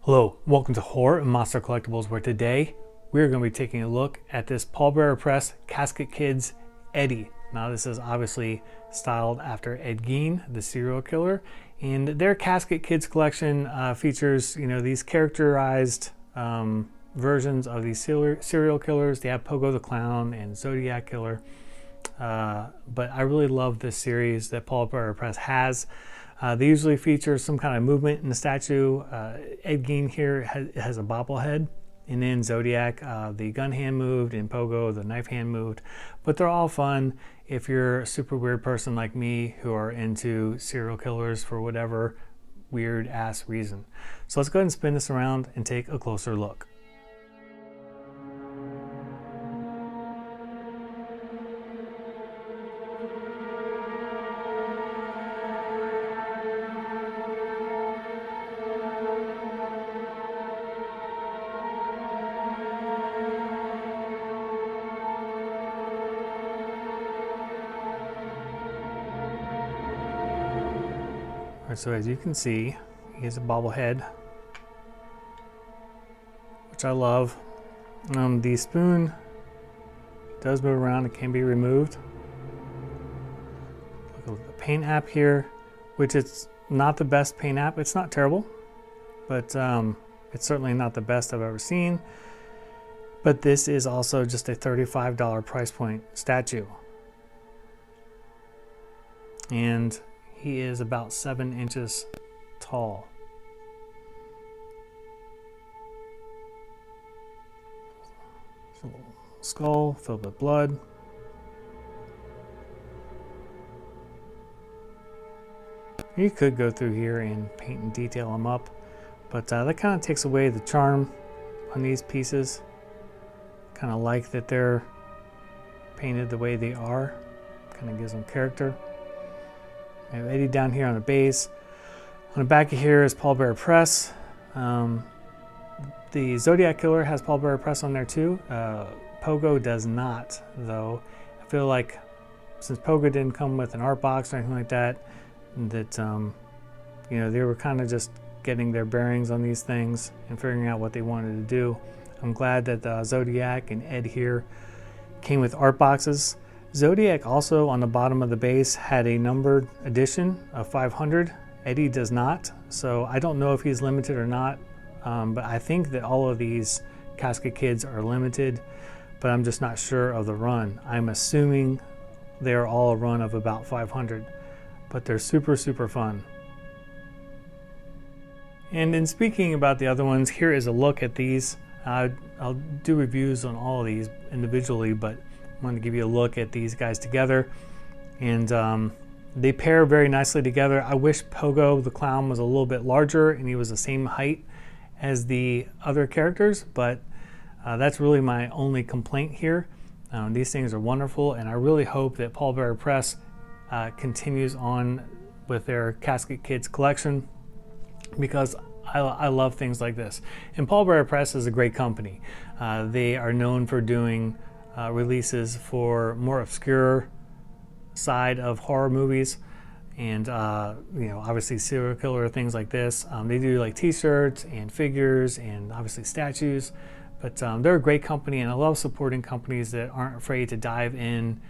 Hello, welcome to Horror and Monster Collectibles, where today we're going to be taking a look at this Pallbearer Press Casket Kids Eddie. Now this is obviously styled after Ed Gein, the serial killer, and their Casket Kids collection features, these characterized versions of these serial killers. They have Pogo the Clown and Zodiac Killer, but I really love this series that Pallbearer Press has. They usually feature some kind of movement in the statue. Ed Gein here has a bobblehead, and then Zodiac, the gun hand moved, and Pogo, the knife hand moved. But they're all fun if you're a super weird person like me who are into serial killers for whatever weird ass reason. So let's go ahead and spin this around and take a closer look. So as you can see, he has a bobblehead, which I love. The spoon does move around, it can be removed. Look at the paint app here, which it's not the best paint app. It's not terrible, but it's certainly not the best I've ever seen. But this is also just a $35 price point statue. And he is about 7 inches tall. Skull filled with blood. You could go through here and paint and detail them up, but that kind of takes away the charm on these pieces. Kind of like that they're painted the way they are. Kind of gives them character. We have Eddie down here on the base. On the back of here is Pallbearer Press. The Zodiac Killer has Pallbearer Press on there too. Pogo does not, though. I feel like since Pogo didn't come with an art box or anything like that, they were kind of just getting their bearings on these things and figuring out what they wanted to do. I'm glad that Zodiac and Ed here came with art boxes. Zodiac also on the bottom of the base had a numbered edition of 500. Eddie does not, so I don't know if he's limited or not, but I think that all of these Casket Kids are limited, but I'm just not sure of the run. I'm assuming they're all a run of about 500, but they're super fun. And in speaking about the other ones, here is a look at these. I'll do reviews on all of these individually, but I wanted to give you a look at these guys together, and they pair very nicely together. I wish Pogo the Clown was a little bit larger and he was the same height as the other characters, but that's really my only complaint here. These things are wonderful, and I really hope that Pallbearer Press continues on with their Casket Kids collection, because I love things like this. And Pallbearer Press is a great company. They are known for doing releases for more obscure side of horror movies, and obviously serial killer things like this. They do like t-shirts and figures and obviously statues, but they're a great company, and I love supporting companies that aren't afraid to dive in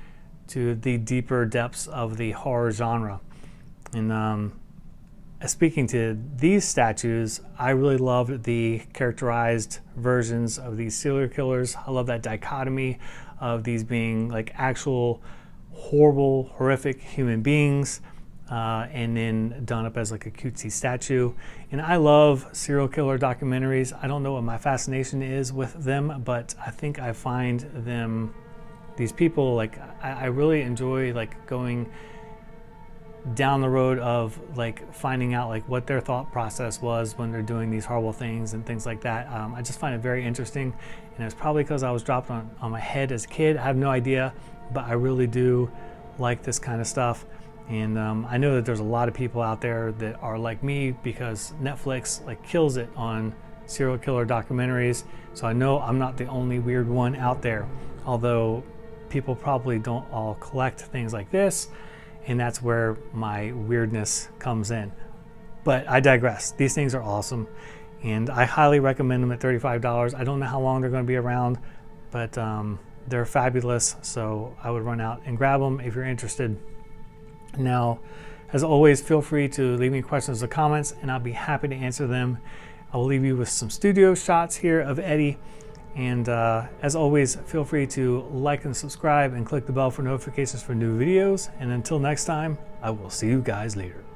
to the deeper depths of the horror genre. And speaking to these statues, I really loved the characterized versions of these serial killers. I love that dichotomy of these being like actual horrible, horrific human beings, and then done up as like a cutesy statue. And I love serial killer documentaries. I don't know what my fascination is with them, but I think I find them, these people, like I really enjoy like going down the road of like finding out like what their thought process was when they're doing these horrible things and things like that. I just find it very interesting, and it's probably because I was dropped on my head as a kid. I have no idea, but I really do like this kind of stuff. And I know that there's a lot of people out there that are like me, because Netflix like kills it on serial killer documentaries. So I know I'm not the only weird one out there, although people probably don't all collect things like this. And that's where my weirdness comes in. But I digress. These things are awesome. and I highly recommend them at $35. I don't know how long they're going to be around, but they're fabulous, so I would run out and grab them if you're interested. Now, as always, feel free to leave me questions or comments, and I'll be happy to answer them. I will leave you with some studio shots here of Eddie. And as always, feel free to like and subscribe and click the bell for notifications for new videos. And until next time, I will see you guys later.